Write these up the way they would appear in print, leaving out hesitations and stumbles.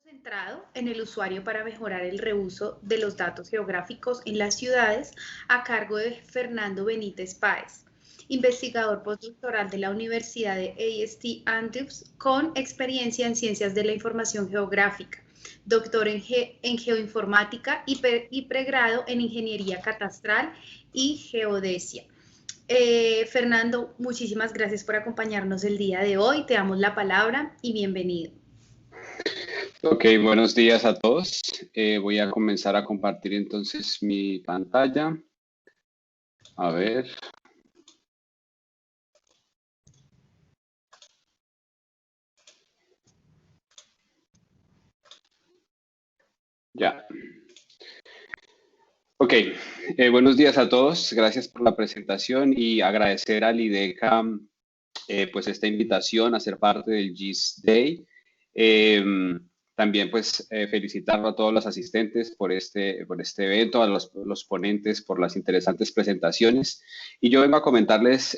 Centrado en el usuario para mejorar el reuso de los datos geográficos en las ciudades a cargo de Fernando Benítez Páez, investigador postdoctoral de la Universidad de AST Andrews con experiencia en ciencias de la información geográfica, doctor en geoinformática y pregrado en ingeniería catastral y geodesia. Fernando, muchísimas gracias por acompañarnos el día de hoy. Te damos la palabra y bienvenido. Ok, buenos días a todos. Voy a comenzar a compartir entonces mi pantalla. A ver. Ya. Ok, buenos días a todos. Gracias por la presentación y agradecer al IDECA pues esta invitación a ser parte del GIS Day. También pues felicitar a todos los asistentes por este evento, a los ponentes por las interesantes presentaciones. Y yo vengo a comentarles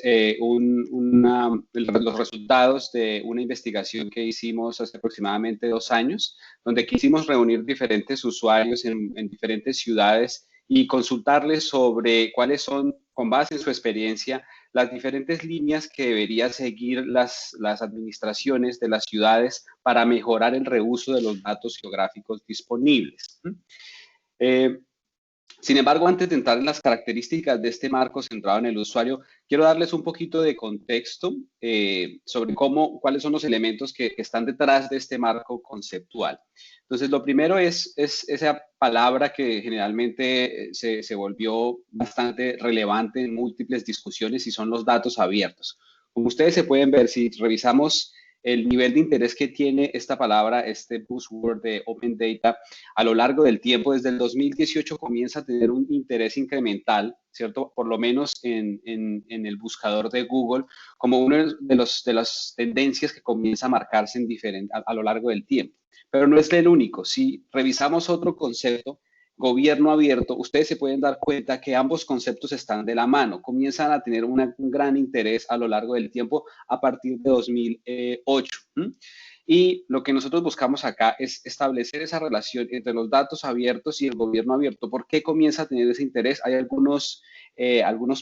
los resultados de una investigación que hicimos hace aproximadamente 2 años, donde quisimos reunir diferentes usuarios en diferentes ciudades y consultarles sobre cuáles son, con base en su experiencia, las diferentes líneas que deberían seguir las administraciones de las ciudades para mejorar el reuso de los datos geográficos disponibles. Sin embargo, antes de entrar en las características de este marco centrado en el usuario, quiero darles un poquito de contexto sobre cuáles son los elementos que están detrás de este marco conceptual. Entonces, lo primero es esa palabra que generalmente se volvió bastante relevante en múltiples discusiones y son los datos abiertos. Como ustedes se pueden ver, si revisamos el nivel de interés que tiene esta palabra, este buzzword de Open Data, a lo largo del tiempo, desde el 2018 comienza a tener un interés incremental, ¿cierto? Por lo menos en el buscador de Google, como una de las tendencias que comienza a marcarse a lo largo del tiempo. Pero no es el único. Si revisamos otro concepto, gobierno abierto, ustedes se pueden dar cuenta que ambos conceptos están de la mano, comienzan a tener un gran interés a lo largo del tiempo a partir de 2008. Y lo que nosotros buscamos acá es establecer esa relación entre los datos abiertos y el gobierno abierto. ¿Por qué comienza a tener ese interés? Hay algunos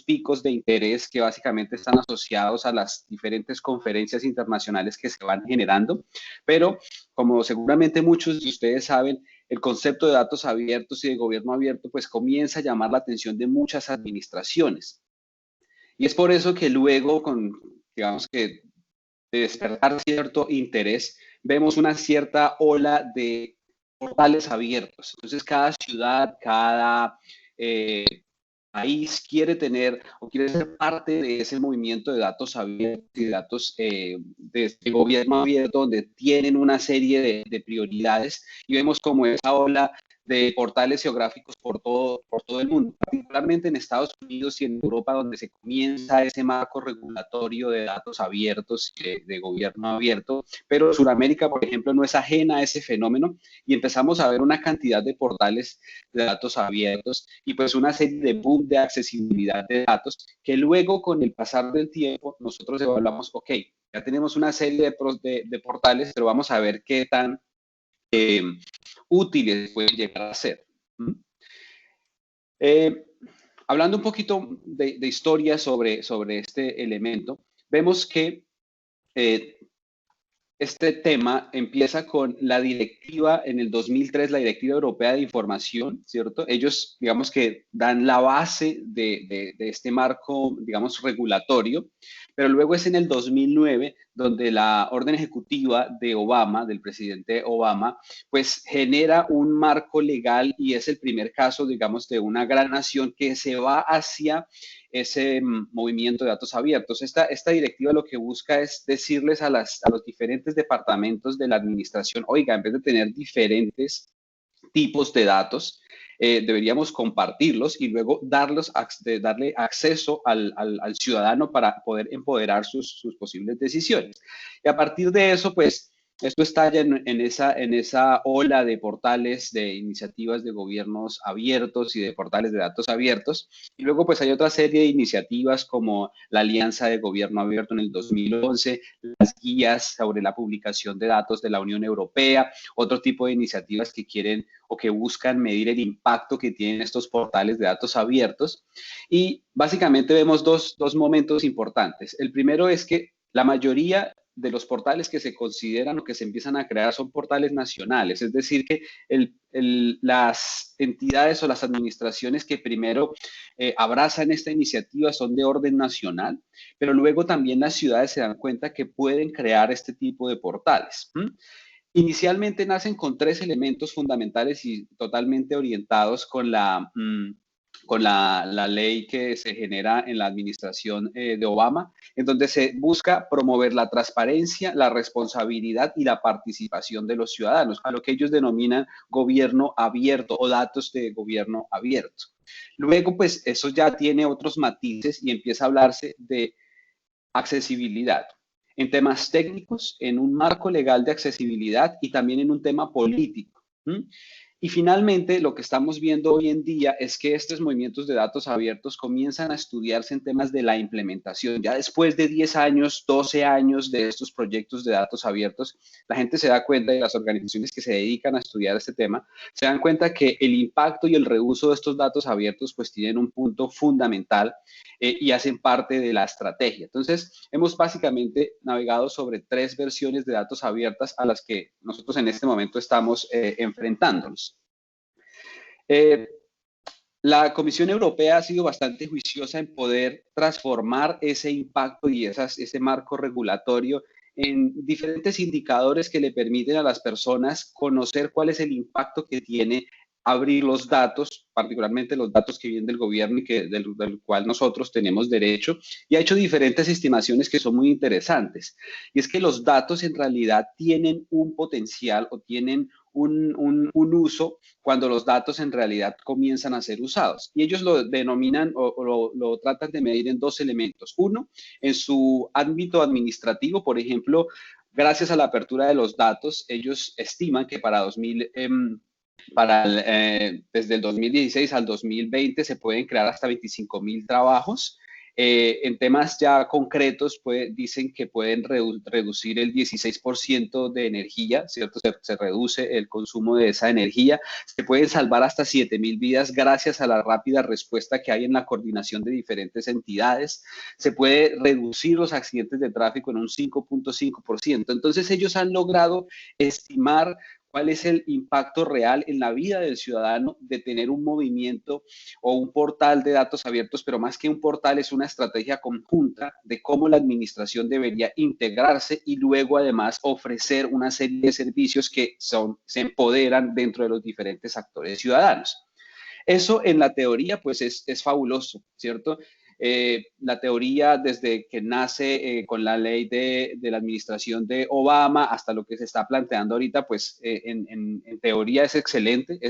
picos de interés que básicamente están asociados a las diferentes conferencias internacionales que se van generando, pero como seguramente muchos de ustedes saben, el concepto de datos abiertos y de gobierno abierto pues comienza a llamar la atención de muchas administraciones. Y es por eso que luego, digamos que de despertar cierto interés, vemos una cierta ola de portales abiertos. Entonces, cada ciudad, cada país quiere tener o quiere ser parte de ese movimiento de datos abiertos y de datos de gobierno abierto, donde tienen una serie de prioridades y vemos como esa ola de portales geográficos por todo el mundo, particularmente en Estados Unidos y en Europa, donde se comienza ese marco regulatorio de datos abiertos y de gobierno abierto, pero Sudamérica, por ejemplo, no es ajena a ese fenómeno y empezamos a ver una cantidad de portales de datos abiertos y pues una serie de boom de accesibilidad de datos que luego con el pasar del tiempo nosotros evaluamos, ok, ya tenemos una serie de portales, pero vamos a ver qué tan útiles pueden llegar a ser. Hablando un poquito de historia sobre este elemento, vemos que este tema empieza con la directiva en el 2003, la Directiva Europea de Información, ¿cierto? Ellos, digamos que dan la base de este marco, digamos, regulatorio, pero luego es en el 2009 donde la orden ejecutiva de Obama, del presidente Obama, pues genera un marco legal y es el primer caso, digamos, de una gran nación que se va hacia ese movimiento de datos abiertos. Esta directiva lo que busca es decirles a los diferentes departamentos de la administración, oiga, en vez de tener diferentes tipos de datos, deberíamos compartirlos y luego darle acceso al ciudadano para poder empoderar sus posibles decisiones. Y a partir de eso, pues, esto estalla en esa ola de portales, de iniciativas de gobiernos abiertos y de portales de datos abiertos. Y luego pues hay otra serie de iniciativas como la Alianza de Gobierno Abierto en el 2011, las guías sobre la publicación de datos de la Unión Europea, otro tipo de iniciativas que quieren o que buscan medir el impacto que tienen estos portales de datos abiertos. Y básicamente vemos dos momentos importantes. El primero es que la mayoría de los portales que se consideran o que se empiezan a crear son portales nacionales, es decir, que las entidades o las administraciones que primero abrazan esta iniciativa son de orden nacional, pero luego también las ciudades se dan cuenta que pueden crear este tipo de portales. Inicialmente nacen con tres elementos fundamentales y totalmente orientados con la ley que se genera en la administración de Obama, en donde se busca promover la transparencia, la responsabilidad y la participación de los ciudadanos, a lo que ellos denominan gobierno abierto o datos de gobierno abierto. Luego, pues eso ya tiene otros matices y empieza a hablarse de accesibilidad en temas técnicos, en un marco legal de accesibilidad y también en un tema político. Y finalmente, lo que estamos viendo hoy en día es que estos movimientos de datos abiertos comienzan a estudiarse en temas de la implementación. Ya después de 10 años, 12 años de estos proyectos de datos abiertos, la gente se da cuenta, y las organizaciones que se dedican a estudiar este tema, se dan cuenta que el impacto y el reuso de estos datos abiertos pues tienen un punto fundamental y hacen parte de la estrategia. Entonces, hemos básicamente navegado sobre tres versiones de datos abiertas a las que nosotros en este momento estamos enfrentándonos. La Comisión Europea ha sido bastante juiciosa en poder transformar ese impacto y ese marco regulatorio en diferentes indicadores que le permiten a las personas conocer cuál es el impacto que tiene abrir los datos, particularmente los datos que vienen del gobierno y del cual nosotros tenemos derecho, y ha hecho diferentes estimaciones que son muy interesantes. Y es que los datos en realidad tienen un potencial o tienen un uso cuando los datos en realidad comienzan a ser usados. Y ellos lo denominan o lo tratan de medir en dos elementos. Uno, en su ámbito administrativo, por ejemplo, gracias a la apertura de los datos, ellos estiman que desde el 2016 al 2020 se pueden crear hasta 25,000 trabajos. En temas ya concretos, dicen que pueden reducir el 16% de energía, ¿cierto? Se reduce el consumo de esa energía. Se pueden salvar hasta 7,000 vidas gracias a la rápida respuesta que hay en la coordinación de diferentes entidades. Se puede reducir los accidentes de tráfico en un 5,5%. Entonces, ellos han logrado estimar cuál es el impacto real en la vida del ciudadano de tener un movimiento o un portal de datos abiertos, pero más que un portal es una estrategia conjunta de cómo la administración debería integrarse y luego además ofrecer una serie de servicios que se empoderan dentro de los diferentes actores ciudadanos. Eso en la teoría pues es fabuloso, ¿cierto? La teoría desde que nace con la ley de la administración de Obama hasta lo que se está planteando ahorita, pues en teoría es excelente.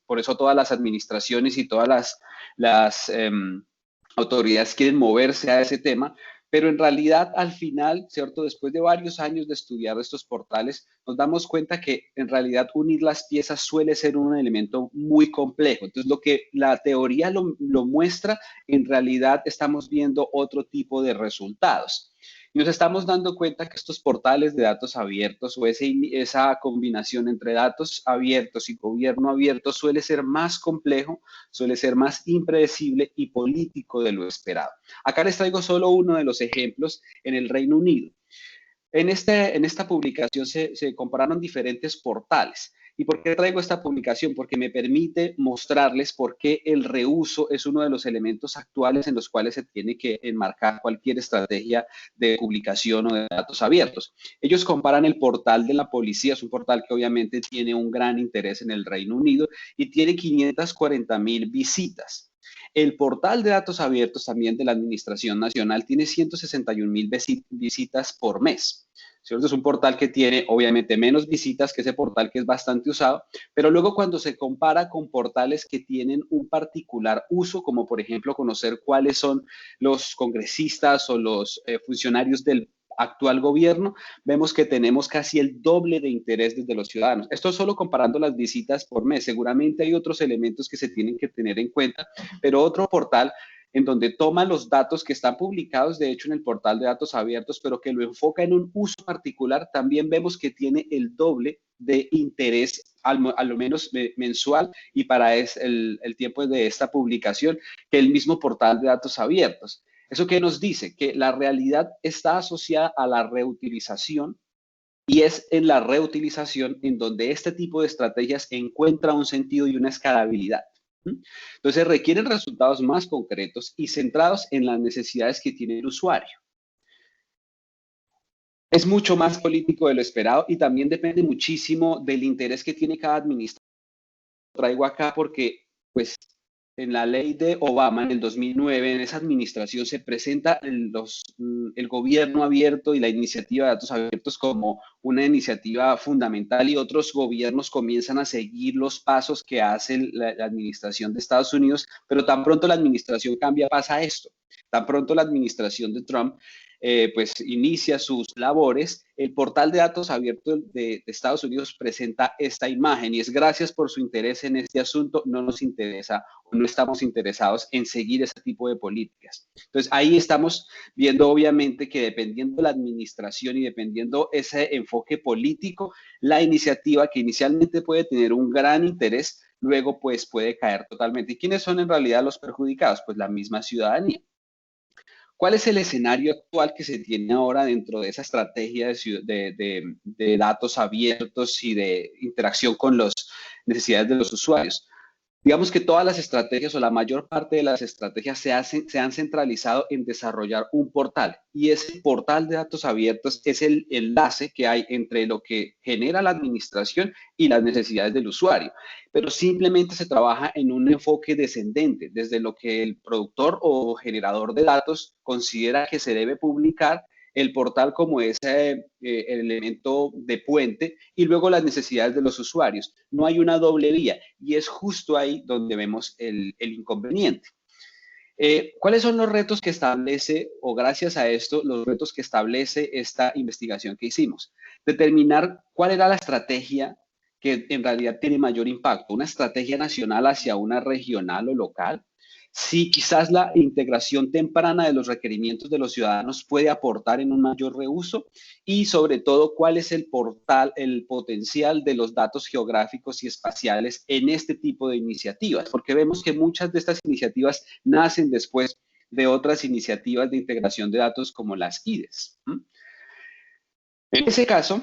Por eso todas las administraciones y todas las autoridades quieren moverse a ese tema. Pero en realidad, al final, ¿cierto? Después de varios años de estudiar estos portales, nos damos cuenta que en realidad unir las piezas suele ser un elemento muy complejo. Entonces, lo que la teoría lo muestra, en realidad estamos viendo otro tipo de resultados. Y nos estamos dando cuenta que estos portales de datos abiertos o esa combinación entre datos abiertos y gobierno abierto suele ser más complejo, suele ser más impredecible y político de lo esperado. Acá les traigo solo uno de los ejemplos en el Reino Unido. En esta publicación se compararon diferentes portales. ¿Y por qué traigo esta publicación? Porque me permite mostrarles por qué el reuso es uno de los elementos actuales en los cuales se tiene que enmarcar cualquier estrategia de publicación o de datos abiertos. Ellos comparan el portal de la policía, es un portal que obviamente tiene un gran interés en el Reino Unido y tiene 540,000 visitas. El portal de datos abiertos también de la Administración Nacional tiene 161,000 visitas por mes. ¿Cierto? Es un portal que tiene obviamente menos visitas que ese portal que es bastante usado, pero luego cuando se compara con portales que tienen un particular uso, como por ejemplo conocer cuáles son los congresistas o los funcionarios del actual gobierno, vemos que tenemos casi el doble de interés desde los ciudadanos. Esto solo comparando las visitas por mes. Seguramente hay otros elementos que se tienen que tener en cuenta, pero otro portal en donde toma los datos que están publicados, de hecho, en el portal de datos abiertos, pero que lo enfoca en un uso particular, también vemos que tiene el doble de interés, a lo menos mensual, y para el tiempo de esta publicación, que el mismo portal de datos abiertos. ¿Eso qué nos dice? Que la realidad está asociada a la reutilización, y es en la reutilización en donde este tipo de estrategias encuentra un sentido y una escalabilidad. Entonces requieren resultados más concretos y centrados en las necesidades que tiene el usuario. Es mucho más político de lo esperado y también depende muchísimo del interés que tiene cada administración. Lo traigo acá porque, pues, en la ley de Obama, en el 2009, en esa administración se presenta el gobierno abierto y la iniciativa de datos abiertos como una iniciativa fundamental, y otros gobiernos comienzan a seguir los pasos que hace la administración de Estados Unidos, pero tan pronto la administración cambia, pasa esto. Tan pronto la administración de Trump pues inicia sus labores, el portal de datos abiertos de Estados Unidos presenta esta imagen, y es: gracias por su interés en este asunto, no nos interesa o no estamos interesados en seguir ese tipo de políticas. Entonces ahí estamos viendo obviamente que dependiendo de la administración y dependiendo ese enfoque político, la iniciativa que inicialmente puede tener un gran interés, luego pues puede caer totalmente. ¿Y quiénes son en realidad los perjudicados? Pues la misma ciudadanía. ¿Cuál es el escenario actual que se tiene ahora dentro de esa estrategia de datos abiertos y de interacción con las necesidades de los usuarios? Digamos que todas las estrategias, o la mayor parte de las estrategias, se han centralizado en desarrollar un portal, y ese portal de datos abiertos es el enlace que hay entre lo que genera la administración y las necesidades del usuario. Pero simplemente se trabaja en un enfoque descendente, desde lo que el productor o generador de datos considera que se debe publicar, el portal como ese elemento de puente, y luego las necesidades de los usuarios. No hay una doble vía, y es justo ahí donde vemos el inconveniente. ¿Cuáles son los retos que establece, o gracias a esto, los retos que establece esta investigación que hicimos? Determinar cuál era la estrategia que en realidad tiene mayor impacto, una estrategia nacional hacia una regional o local. Si quizás la integración temprana de los requerimientos de los ciudadanos puede aportar en un mayor reuso, y sobre todo cuál es el potencial de los datos geográficos y espaciales en este tipo de iniciativas, porque vemos que muchas de estas iniciativas nacen después de otras iniciativas de integración de datos como las IDES. En ese caso,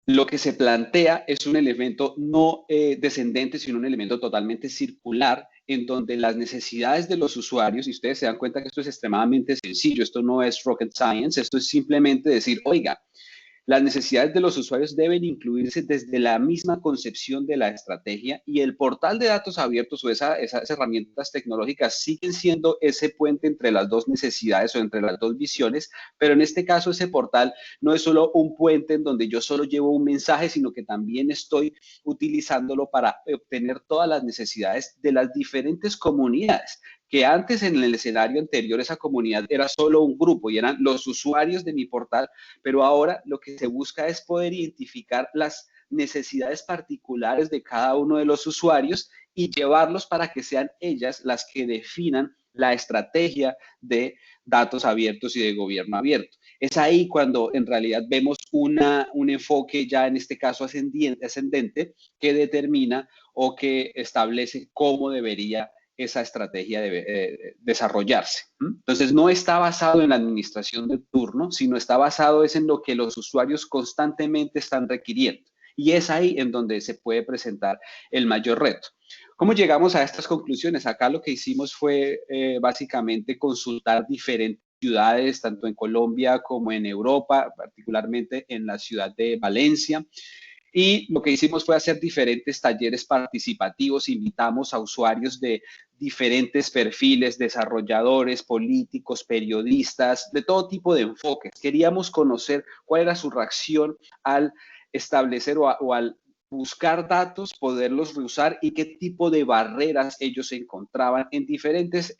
lo que se plantea es un elemento no descendente, sino un elemento totalmente circular, en donde las necesidades de los usuarios, y ustedes se dan cuenta que esto es extremadamente sencillo, esto no es rocket science, esto es simplemente decir: oiga, las necesidades de los usuarios deben incluirse desde la misma concepción de la estrategia, y el portal de datos abiertos o esas herramientas tecnológicas siguen siendo ese puente entre las dos necesidades o entre las dos visiones, pero en este caso ese portal no es solo un puente en donde yo solo llevo un mensaje, sino que también estoy utilizándolo para obtener todas las necesidades de las diferentes comunidades, que antes, en el escenario anterior, esa comunidad era solo un grupo y eran los usuarios de mi portal, pero ahora lo que se busca es poder identificar las necesidades particulares de cada uno de los usuarios y llevarlos para que sean ellas las que definan la estrategia de datos abiertos y de gobierno abierto. Es ahí cuando en realidad vemos un enfoque ya en este caso ascendente, que determina o que establece cómo debería esa estrategia debe desarrollarse. Entonces, no está basado en la administración de turno, sino está basado en lo que los usuarios constantemente están requiriendo. Y es ahí en donde se puede presentar el mayor reto. ¿Cómo llegamos a estas conclusiones? Acá lo que hicimos fue básicamente consultar diferentes ciudades, tanto en Colombia como en Europa, particularmente en la ciudad de Valencia. Y lo que hicimos fue hacer diferentes talleres participativos. Invitamos a usuarios de diferentes perfiles, desarrolladores, políticos, periodistas, de todo tipo de enfoques. Queríamos conocer cuál era su reacción al establecer o al buscar datos, poderlos reusar, y qué tipo de barreras ellos encontraban en diferentes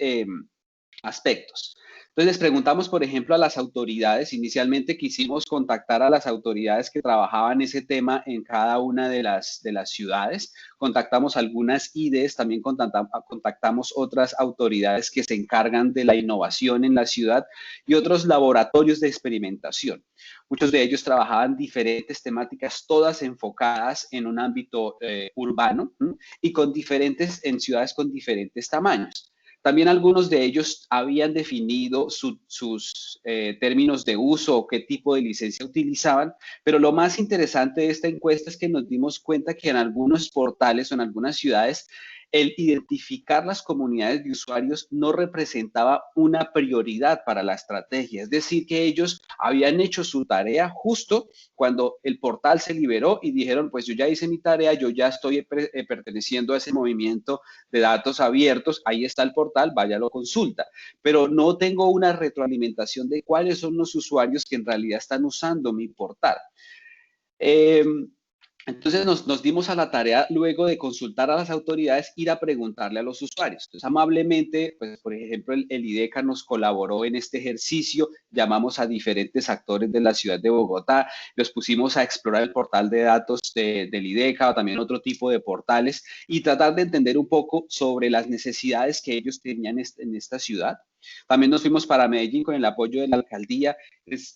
aspectos. Entonces les preguntamos, por ejemplo, a las autoridades. Inicialmente quisimos contactar a las autoridades que trabajaban ese tema en cada una de las ciudades. Contactamos algunas IDEs, también contactamos otras autoridades que se encargan de la innovación en la ciudad y otros laboratorios de experimentación. Muchos de ellos trabajaban diferentes temáticas, todas enfocadas en un ámbito urbano y en ciudades con diferentes tamaños. También algunos de ellos habían definido sus términos de uso o qué tipo de licencia utilizaban, pero lo más interesante de esta encuesta es que nos dimos cuenta que en algunos portales o en algunas ciudades el identificar las comunidades de usuarios no representaba una prioridad para la estrategia. Es decir, que ellos habían hecho su tarea justo cuando el portal se liberó y dijeron, pues yo ya hice mi tarea, yo ya estoy perteneciendo a ese movimiento de datos abiertos, ahí está el portal, vaya lo consulta. Pero no tengo una retroalimentación de cuáles son los usuarios que en realidad están usando mi portal. Entonces nos dimos a la tarea, luego de consultar a las autoridades, ir a preguntarle a los usuarios. Entonces, amablemente, pues, por ejemplo, el IDECA nos colaboró en este ejercicio, llamamos a diferentes actores de la ciudad de Bogotá, los pusimos a explorar el portal de datos del IDECA o también otro tipo de portales y tratar de entender un poco sobre las necesidades que ellos tenían en esta ciudad. También nos fuimos para Medellín con el apoyo de la alcaldía,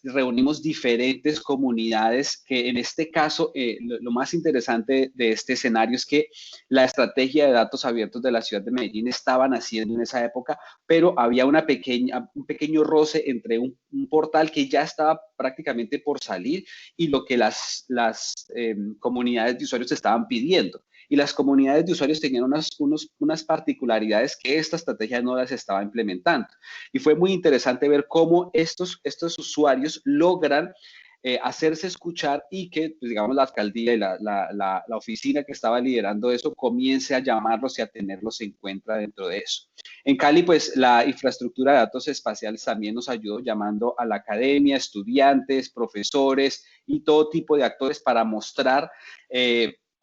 reunimos diferentes comunidades que en este caso lo más interesante de este escenario es que la estrategia de datos abiertos de la ciudad de Medellín estaban haciendo en esa época, pero había un pequeño roce entre un portal que ya estaba prácticamente por salir y lo que las comunidades de usuarios estaban pidiendo. Y las comunidades de usuarios tenían unas particularidades que esta estrategia no las estaba implementando. Y fue muy interesante ver cómo estos usuarios logran hacerse escuchar y que, pues, digamos, la alcaldía y la oficina que estaba liderando eso comience a llamarlos y a tenerlos en cuenta dentro de eso. En Cali, pues, la infraestructura de datos espaciales también nos ayudó llamando a la academia, estudiantes, profesores y todo tipo de actores para mostrar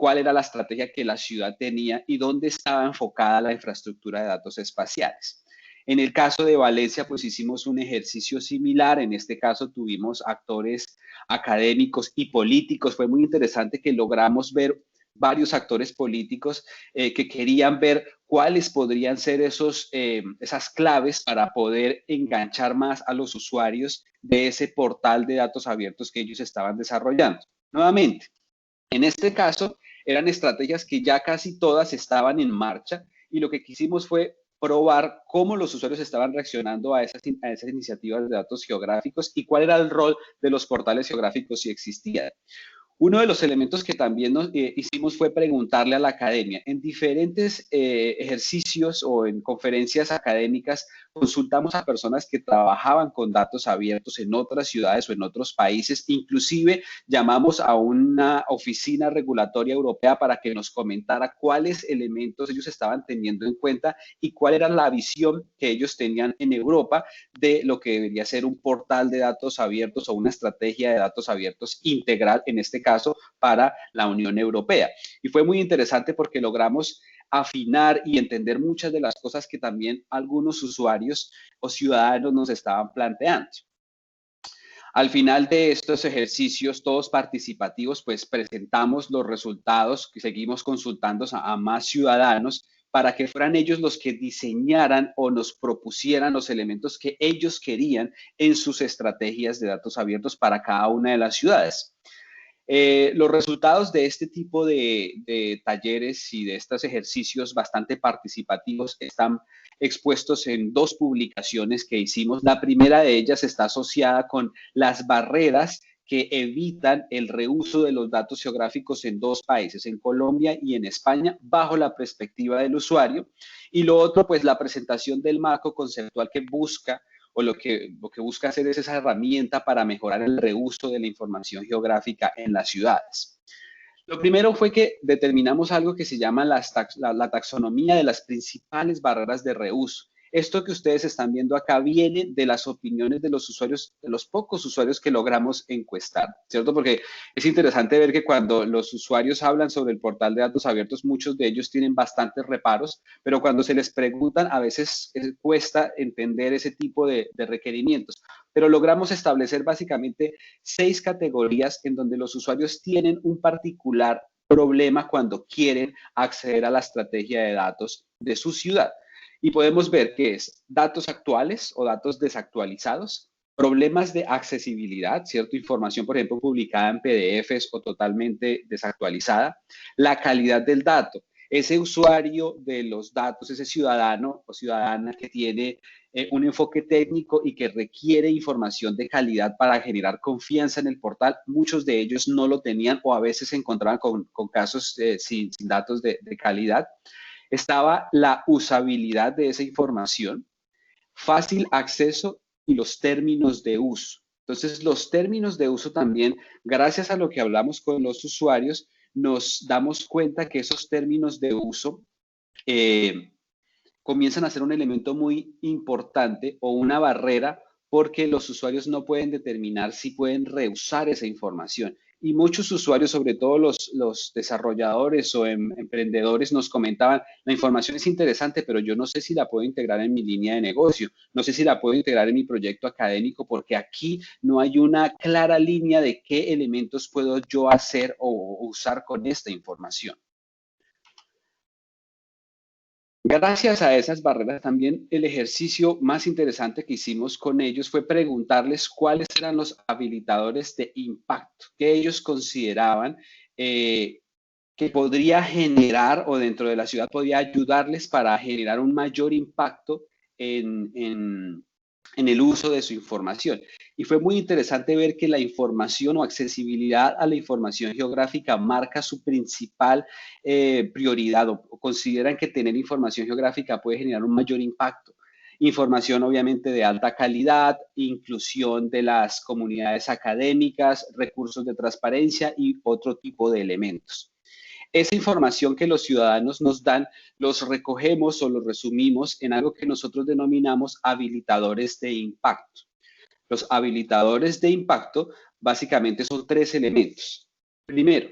cuál era la estrategia que la ciudad tenía y dónde estaba enfocada la infraestructura de datos espaciales. En el caso de Valencia, pues hicimos un ejercicio similar. En este caso tuvimos actores académicos y políticos. Fue muy interesante que logramos ver varios actores políticos que querían ver cuáles podrían ser esas claves para poder enganchar más a los usuarios de ese portal de datos abiertos que ellos estaban desarrollando. Nuevamente, en este caso, eran estrategias que ya casi todas estaban en marcha y lo que quisimos fue probar cómo los usuarios estaban reaccionando a esas iniciativas de datos geográficos y cuál era el rol de los portales geográficos si existían. Uno de los elementos que también hicimos fue preguntarle a la academia. En diferentes ejercicios o en conferencias académicas consultamos a personas que trabajaban con datos abiertos en otras ciudades o en otros países. Inclusive llamamos a una oficina regulatoria europea para que nos comentara cuáles elementos ellos estaban teniendo en cuenta y cuál era la visión que ellos tenían en Europa de lo que debería ser un portal de datos abiertos o una estrategia de datos abiertos integral, en este caso, para la Unión Europea. Y fue muy interesante porque logramos afinar y entender muchas de las cosas que también algunos usuarios o ciudadanos nos estaban planteando. Al final de estos ejercicios, todos participativos, pues presentamos los resultados que seguimos consultando a más ciudadanos para que fueran ellos los que diseñaran o nos propusieran los elementos que ellos querían en sus estrategias de datos abiertos para cada una de las ciudades. Los resultados de este tipo de talleres y de estos ejercicios bastante participativos están expuestos en dos publicaciones que hicimos. La primera de ellas está asociada con las barreras que evitan el reuso de los datos geográficos en dos países, en Colombia y en España, bajo la perspectiva del usuario. Y lo otro, pues la presentación del marco conceptual que busca o lo que busca hacer es esa herramienta para mejorar el reuso de la información geográfica en las ciudades. Lo primero fue que determinamos algo que se llama la taxonomía de las principales barreras de reuso. Esto que ustedes están viendo acá viene de las opiniones de los usuarios, de los pocos usuarios que logramos encuestar, ¿cierto? Porque es interesante ver que cuando los usuarios hablan sobre el portal de datos abiertos, muchos de ellos tienen bastantes reparos, pero cuando se les preguntan, a veces cuesta entender ese tipo de requerimientos. Pero logramos establecer básicamente 6 categorías en donde los usuarios tienen un particular problema cuando quieren acceder a la estrategia de datos de su ciudad. Y podemos ver que es datos actuales o datos desactualizados, problemas de accesibilidad, ¿cierto? Información, por ejemplo, publicada en PDFs o totalmente desactualizada, la calidad del dato. Ese usuario de los datos, ese ciudadano o ciudadana que tiene un enfoque técnico y que requiere información de calidad para generar confianza en el portal, muchos de ellos no lo tenían o a veces se encontraban con casos sin datos de calidad. Estaba la usabilidad de esa información, fácil acceso y los términos de uso. Entonces, los términos de uso también, gracias a lo que hablamos con los usuarios, nos damos cuenta que esos términos de uso comienzan a ser un elemento muy importante o una barrera porque los usuarios no pueden determinar si pueden reusar esa información. Y muchos usuarios, sobre todo los desarrolladores o emprendedores, nos comentaban, la información es interesante, pero yo no sé si la puedo integrar en mi línea de negocio, no sé si la puedo integrar en mi proyecto académico, porque aquí no hay una clara línea de qué elementos puedo yo hacer o usar con esta información. Gracias a esas barreras también el ejercicio más interesante que hicimos con ellos fue preguntarles cuáles eran los habilitadores de impacto que ellos consideraban que podría generar o dentro de la ciudad podría ayudarles para generar un mayor impacto en el uso de su información. Y fue muy interesante ver que la información o accesibilidad a la información geográfica marca su principal prioridad o consideran que tener información geográfica puede generar un mayor impacto. Información obviamente de alta calidad, inclusión de las comunidades académicas, recursos de transparencia y otro tipo de elementos. Esa información que los ciudadanos nos dan, los recogemos o los resumimos en algo que nosotros denominamos habilitadores de impacto. Los habilitadores de impacto básicamente son 3 elementos. Primero,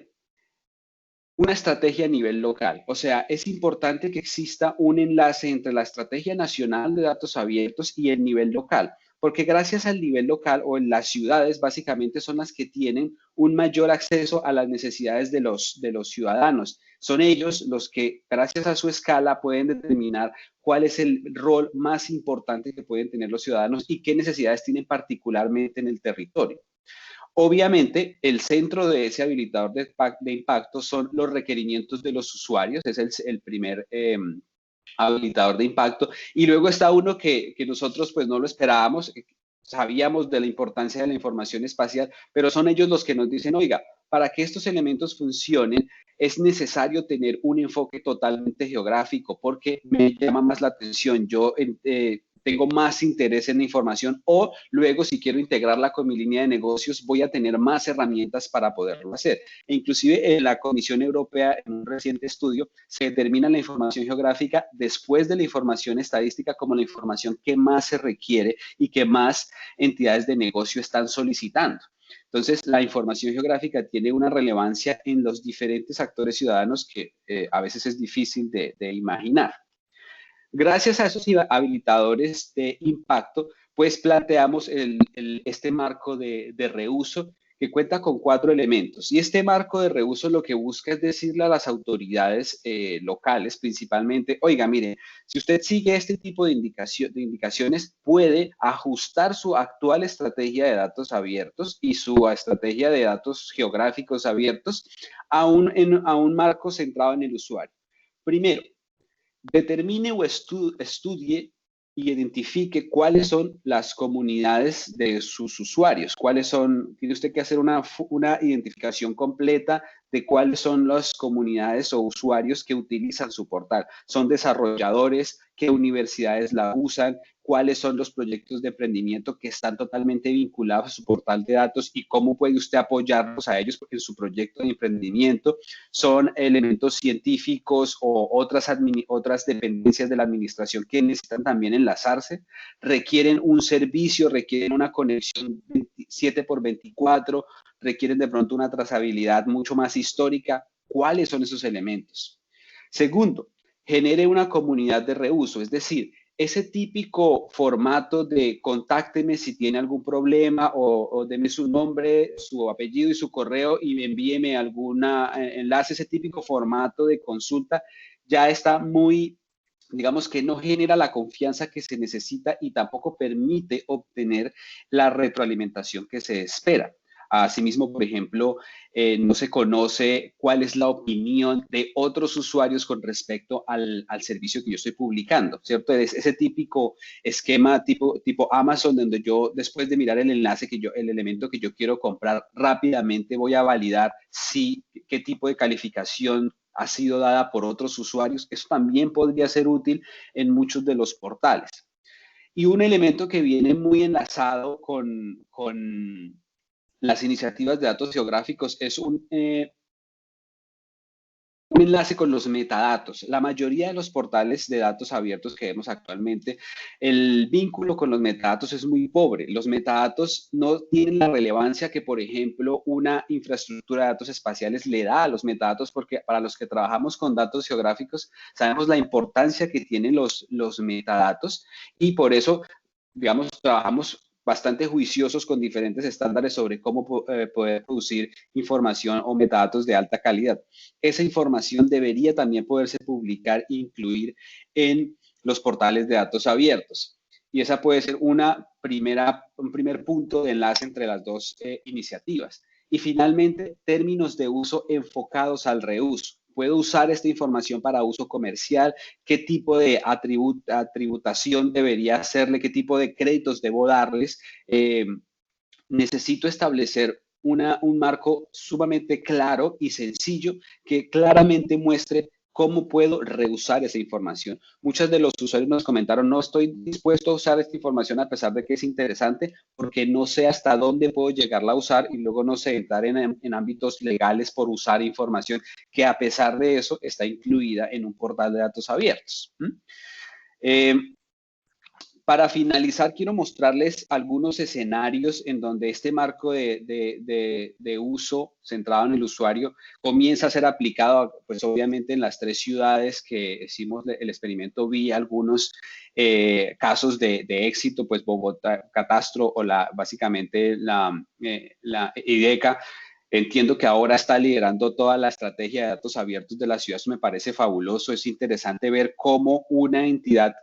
una estrategia a nivel local. O sea, es importante que exista un enlace entre la estrategia nacional de datos abiertos y el nivel local, porque gracias al nivel local o en las ciudades básicamente son las que tienen un mayor acceso a las necesidades de los ciudadanos. Son ellos los que, gracias a su escala, pueden determinar cuál es el rol más importante que pueden tener los ciudadanos y qué necesidades tienen particularmente en el territorio. Obviamente, el centro de ese habilitador de impacto son los requerimientos de los usuarios, es el primer habilitador de impacto. Y luego está uno que nosotros pues no lo esperábamos, sabíamos de la importancia de la información espacial, pero son ellos los que nos dicen, oiga, para que estos elementos funcionen, es necesario tener un enfoque totalmente geográfico, porque me llama más la atención. Yo tengo más interés en la información o luego si quiero integrarla con mi línea de negocios voy a tener más herramientas para poderlo hacer. E inclusive la Comisión Europea en un reciente estudio se determina la información geográfica después de la información estadística como la información que más se requiere y que más entidades de negocio están solicitando. Entonces, la información geográfica tiene una relevancia en los diferentes actores ciudadanos que a veces es difícil de imaginar. Gracias a esos habilitadores de impacto, pues planteamos este marco de reuso que cuenta con 4 elementos. Y este marco de reuso lo que busca es decirle a las autoridades locales, principalmente, oiga, mire, si usted sigue este tipo de indicaciones, puede ajustar su actual estrategia de datos abiertos y su estrategia de datos geográficos abiertos a un marco centrado en el usuario. Primero, determine o estudie y identifique cuáles son las comunidades de sus usuarios, cuáles son, tiene usted que hacer una identificación completa de cuáles son las comunidades o usuarios que utilizan su portal. ¿Son desarrolladores? ¿Qué universidades la usan? ¿Cuáles son los proyectos de emprendimiento que están totalmente vinculados a su portal de datos y cómo puede usted apoyarlos a ellos en su proyecto de emprendimiento? ¿Son elementos científicos o otras dependencias de la administración que necesitan también enlazarse? ¿Requieren un servicio? ¿Requieren una conexión 7 por 24? ¿Requieren de pronto una trazabilidad mucho más histórica? ¿Cuáles son esos elementos? Segundo, genere una comunidad de reuso, es decir, ese típico formato de contácteme si tiene algún problema o deme su nombre, su apellido y su correo y envíeme algún enlace, ese típico formato de consulta ya está muy, digamos que no genera la confianza que se necesita y tampoco permite obtener la retroalimentación que se espera. Asimismo, por ejemplo, no se conoce cuál es la opinión de otros usuarios con respecto al servicio que yo estoy publicando, ¿cierto? Es ese típico esquema tipo Amazon, donde yo, después de mirar el enlace, el elemento que yo quiero comprar, rápidamente voy a validar qué tipo de calificación ha sido dada por otros usuarios. Eso también podría ser útil en muchos de los portales. Y un elemento que viene muy enlazado con las iniciativas de datos geográficos es un enlace con los metadatos. La mayoría de los portales de datos abiertos que vemos actualmente, el vínculo con los metadatos es muy pobre. Los metadatos no tienen la relevancia que, por ejemplo, una infraestructura de datos espaciales le da a los metadatos, porque para los que trabajamos con datos geográficos sabemos la importancia que tienen los metadatos y por eso, digamos, trabajamos bastante juiciosos con diferentes estándares sobre cómo poder producir información o metadatos de alta calidad. Esa información debería también poderse publicar e incluir en los portales de datos abiertos. Y esa puede ser un primer punto de enlace entre las dos iniciativas. Y finalmente, términos de uso enfocados al reuso. ¿Puedo usar esta información para uso comercial? ¿Qué tipo de tributación debería hacerle? ¿Qué tipo de créditos debo darles? Necesito establecer un marco sumamente claro y sencillo que claramente muestre cómo puedo reusar esa información. Muchos de los usuarios nos comentaron, no estoy dispuesto a usar esta información a pesar de que es interesante, porque no sé hasta dónde puedo llegarla a usar y luego no sé, entrar en ámbitos legales por usar información que a pesar de eso está incluida en un portal de datos abiertos. Para finalizar, quiero mostrarles algunos escenarios en donde este marco de uso centrado en el usuario comienza a ser aplicado, pues obviamente en las 3 ciudades que hicimos el experimento. Vi algunos casos de éxito, pues Bogotá, Catastro o básicamente la IDECA. Entiendo que ahora está liderando toda la estrategia de datos abiertos de la ciudad. Eso me parece fabuloso. Es interesante ver cómo una entidad,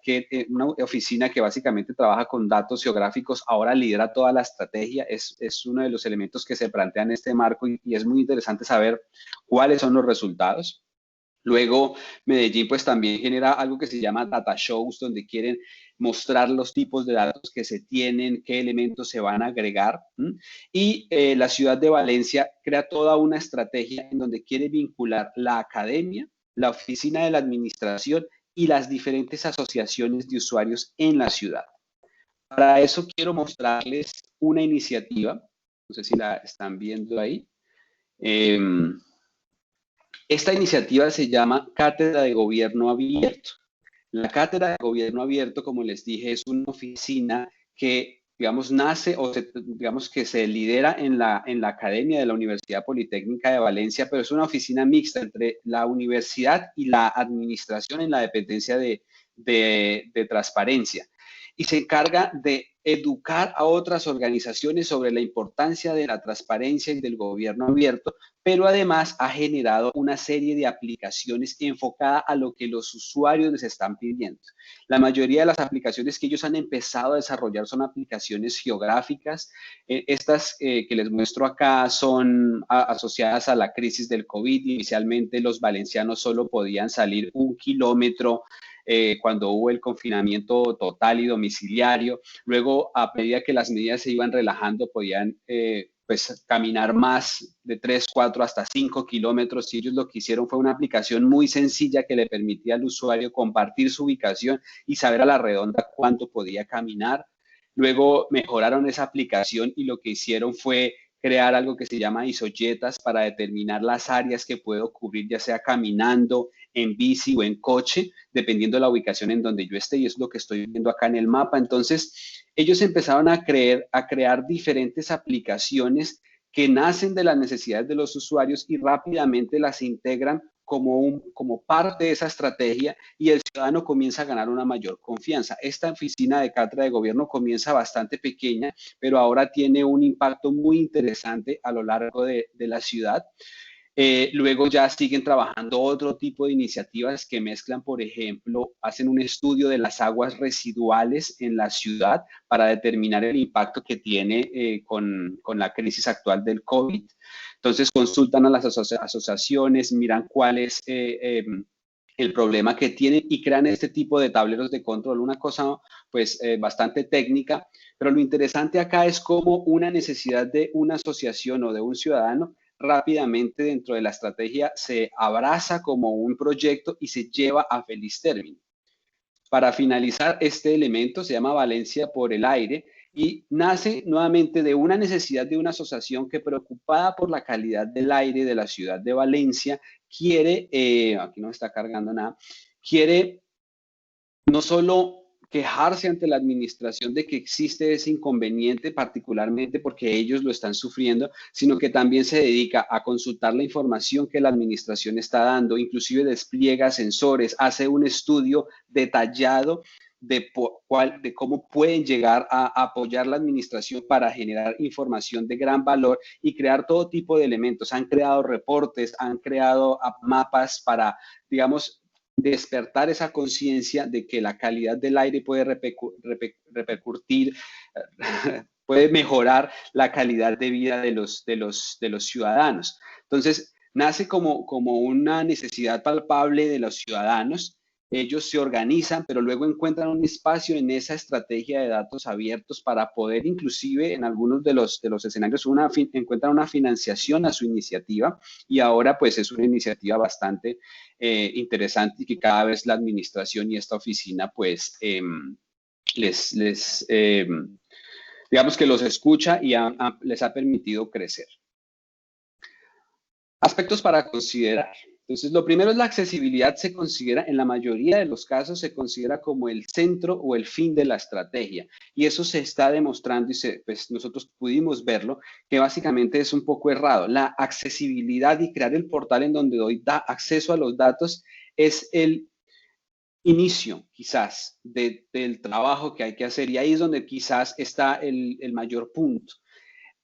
una oficina que básicamente trabaja con datos geográficos, ahora lidera toda la estrategia. Es uno de los elementos que se plantean en este marco y es muy interesante saber cuáles son los resultados. Luego, Medellín pues también genera algo que se llama data shows, donde quieren mostrar los tipos de datos que se tienen, qué elementos se van a agregar. Y la ciudad de Valencia crea toda una estrategia en donde quiere vincular la academia, la oficina de la administración y las diferentes asociaciones de usuarios en la ciudad. Para eso quiero mostrarles una iniciativa, no sé si la están viendo ahí. Esta iniciativa se llama Cátedra de Gobierno Abierto. La Cátedra de Gobierno Abierto, como les dije, es una oficina que, digamos, nace o digamos que se lidera en la Academia de la Universidad Politécnica de Valencia, pero es una oficina mixta entre la universidad y la administración en la dependencia de transparencia. Y se encarga de educar a otras organizaciones sobre la importancia de la transparencia y del gobierno abierto, pero además ha generado una serie de aplicaciones enfocadas a lo que los usuarios les están pidiendo. La mayoría de las aplicaciones que ellos han empezado a desarrollar son aplicaciones geográficas. Estas que les muestro acá son asociadas a la crisis del COVID. Inicialmente los valencianos solo podían salir 1 kilómetro cuando hubo el confinamiento total y domiciliario. Luego, a medida que las medidas se iban relajando, podían pues caminar más de 3, 4, hasta 5 kilómetros. Y ellos lo que hicieron fue una aplicación muy sencilla que le permitía al usuario compartir su ubicación y saber a la redonda cuánto podía caminar. Luego mejoraron esa aplicación y lo que hicieron fue crear algo que se llama isoyetas para determinar las áreas que puedo cubrir, ya sea caminando, en bici o en coche, dependiendo de la ubicación en donde yo esté, y es lo que estoy viendo acá en el mapa. Entonces, ellos empezaron a crear diferentes aplicaciones que nacen de las necesidades de los usuarios y rápidamente las integran como parte de esa estrategia, y el ciudadano comienza a ganar una mayor confianza. Esta oficina de cátedra de gobierno comienza bastante pequeña, pero ahora tiene un impacto muy interesante a lo largo de la ciudad. Luego ya siguen trabajando otro tipo de iniciativas que mezclan, por ejemplo, hacen un estudio de las aguas residuales en la ciudad para determinar el impacto que tiene con la crisis actual del COVID. Entonces consultan a las asociaciones, miran cuál es el problema que tienen y crean este tipo de tableros de control. Una cosa pues bastante técnica, pero lo interesante acá es cómo una necesidad de una asociación o de un ciudadano rápidamente dentro de la estrategia se abraza como un proyecto y se lleva a feliz término. Para finalizar, este elemento se llama Valencia por el aire y nace nuevamente de una necesidad de una asociación que, preocupada por la calidad del aire de la ciudad de Valencia, quiere, aquí no está cargando nada, quiere no solo quejarse ante la administración de que existe ese inconveniente, particularmente porque ellos lo están sufriendo, sino que también se dedica a consultar la información que la administración está dando, inclusive despliega sensores, hace un estudio detallado de cómo pueden llegar a apoyar la administración para generar información de gran valor y crear todo tipo de elementos. Han creado reportes, han creado mapas para, digamos, despertar esa conciencia de que la calidad del aire puede repercutir, puede mejorar la calidad de vida de los ciudadanos. Entonces, nace como una necesidad palpable de los ciudadanos. Ellos se organizan, pero luego encuentran un espacio en esa estrategia de datos abiertos para poder, inclusive en algunos de los escenarios, encuentran una financiación a su iniciativa, y ahora pues es una iniciativa bastante interesante y que cada vez la administración y esta oficina pues digamos que los escucha y les ha permitido crecer. Aspectos para considerar. Entonces, lo primero es la accesibilidad. Se considera, en la mayoría de los casos, se considera como el centro o el fin de la estrategia. Y eso se está demostrando y pues nosotros pudimos verlo, que básicamente es un poco errado. La accesibilidad y crear el portal en donde doy acceso a los datos es el inicio, quizás, del trabajo que hay que hacer. Y ahí es donde quizás está el mayor punto.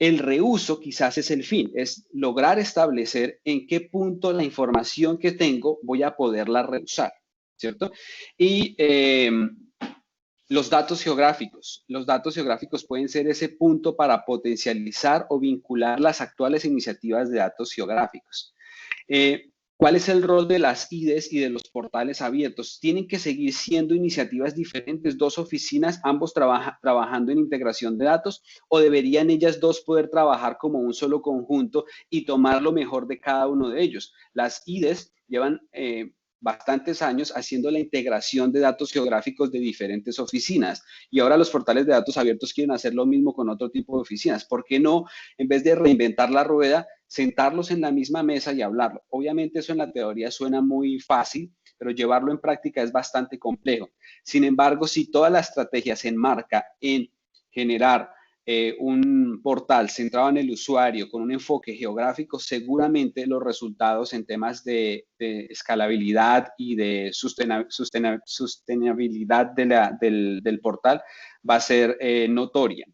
El reuso quizás es el fin, es lograr establecer en qué punto la información que tengo voy a poderla reusar, ¿cierto? Y los datos geográficos. Los datos geográficos pueden ser ese punto para potencializar o vincular las actuales iniciativas de datos geográficos. ¿Cuál es el rol de las IDES y de los portales abiertos? Tienen que seguir siendo iniciativas diferentes, dos oficinas, ambos trabajando en integración de datos, o deberían ellas dos poder trabajar como un solo conjunto y tomar lo mejor de cada uno de ellos. Las IDES llevan bastantes años haciendo la integración de datos geográficos de diferentes oficinas, y ahora los portales de datos abiertos quieren hacer lo mismo con otro tipo de oficinas. ¿Por qué no, en vez de reinventar la rueda, sentarlos en la misma mesa y hablarlo? Obviamente eso en la teoría suena muy fácil, pero llevarlo en práctica es bastante complejo. Sin embargo, si toda la estrategia se enmarca en generar un portal centrado en el usuario con un enfoque geográfico, seguramente los resultados en temas de escalabilidad y de sostenibilidad del portal va a ser notoria.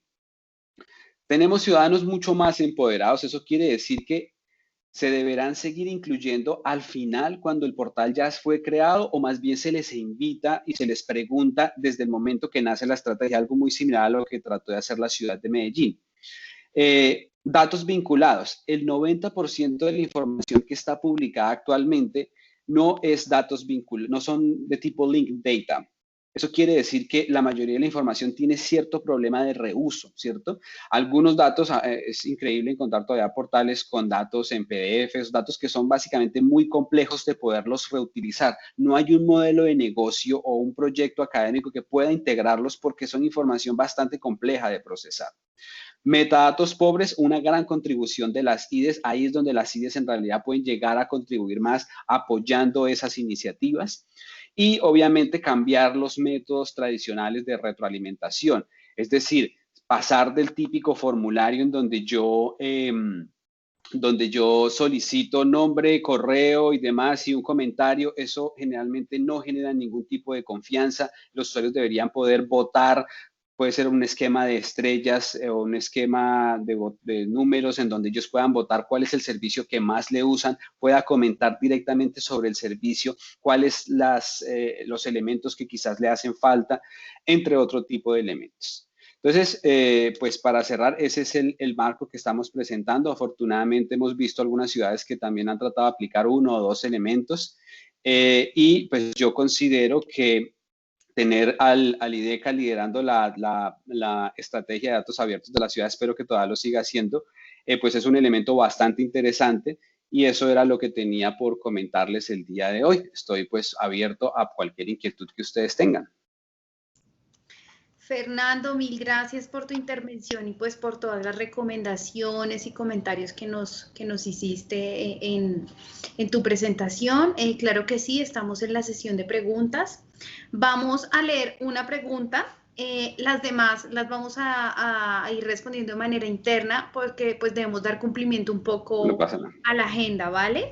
Tenemos ciudadanos mucho más empoderados. Eso quiere decir que se deberán seguir incluyendo al final, cuando el portal ya fue creado, o más bien se les invita y se les pregunta desde el momento que nace la estrategia, algo muy similar a lo que trató de hacer la ciudad de Medellín. Datos vinculados. El 90% de la información que está publicada actualmente no es datos vinculados, no son de tipo link data. Eso quiere decir que la mayoría de la información tiene cierto problema de reuso, ¿cierto? Algunos datos, es increíble encontrar todavía portales con datos en PDFs, datos que son básicamente muy complejos de poderlos reutilizar. No hay un modelo de negocio o un proyecto académico que pueda integrarlos porque son información bastante compleja de procesar. Metadatos pobres, una gran contribución de las IDES. Ahí es donde las IDES en realidad pueden llegar a contribuir más apoyando esas iniciativas. Y obviamente cambiar los métodos tradicionales de retroalimentación. Es decir, pasar del típico formulario en donde yo solicito nombre, correo y demás y un comentario, eso generalmente no genera ningún tipo de confianza. Los usuarios deberían poder votar. Puede ser un esquema de estrellas o un esquema de números en donde ellos puedan votar cuál es el servicio que más le usan, pueda comentar directamente sobre el servicio, cuáles los elementos que quizás le hacen falta, entre otro tipo de elementos. Entonces, pues para cerrar, ese es el marco que estamos presentando. Afortunadamente hemos visto algunas ciudades que también han tratado de aplicar uno o dos elementos y pues yo considero que tener al IDECA liderando la estrategia de datos abiertos de la ciudad, espero que todavía lo siga haciendo, pues es un elemento bastante interesante y eso era lo que tenía por comentarles el día de hoy. Estoy pues abierto a cualquier inquietud que ustedes tengan. Fernando, mil gracias por tu intervención y pues por todas las recomendaciones y comentarios que nos hiciste en tu presentación. Claro que sí, estamos en la sesión de preguntas. Vamos a leer una pregunta. Las demás las vamos a ir respondiendo de manera interna porque pues debemos dar cumplimiento un poco a la agenda, ¿vale?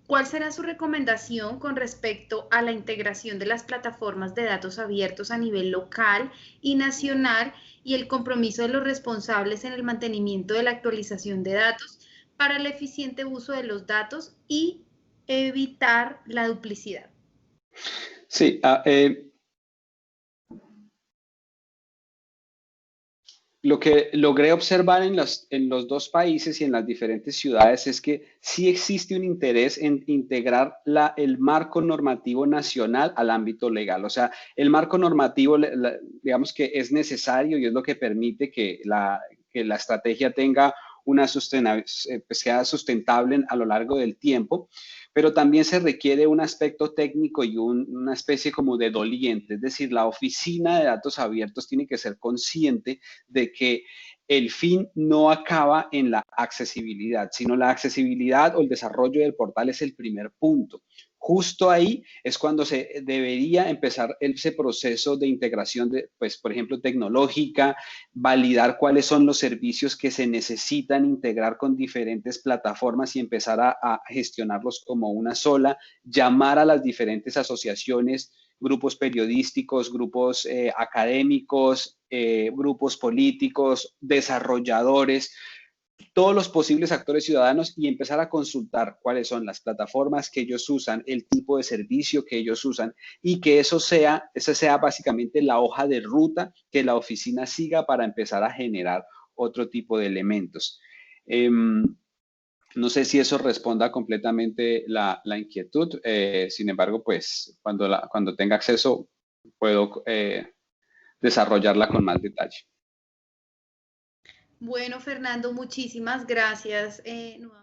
¿Cuál será su recomendación con respecto a la integración de las plataformas de datos abiertos a nivel local y nacional y el compromiso de los responsables en el mantenimiento de la actualización de datos para el eficiente uso de los datos y evitar la duplicidad? Sí, lo que logré observar en los dos países y en las diferentes ciudades es que sí existe un interés en integrar el marco normativo nacional al ámbito legal. O sea, el marco normativo, digamos que es necesario y es lo que permite que la estrategia tenga sea sustentable a lo largo del tiempo, pero también se requiere un aspecto técnico y una especie como de doliente, es decir, la oficina de datos abiertos tiene que ser consciente de que el fin no acaba en la accesibilidad, sino la accesibilidad o el desarrollo del portal es el primer punto. Justo ahí es cuando se debería empezar ese proceso de integración, pues, por ejemplo, tecnológica, validar cuáles son los servicios que se necesitan integrar con diferentes plataformas y empezar a gestionarlos como una sola, llamar a las diferentes asociaciones, grupos periodísticos, grupos académicos, grupos políticos, desarrolladores, todos los posibles actores ciudadanos y empezar a consultar cuáles son las plataformas que ellos usan, el tipo de servicio que ellos usan y que esa sea básicamente la hoja de ruta que la oficina siga para empezar a generar otro tipo de elementos. No sé si eso responda completamente la inquietud, sin embargo, pues cuando tenga acceso puedo desarrollarla con más detalle. Bueno, Fernando, muchísimas gracias nuevamente.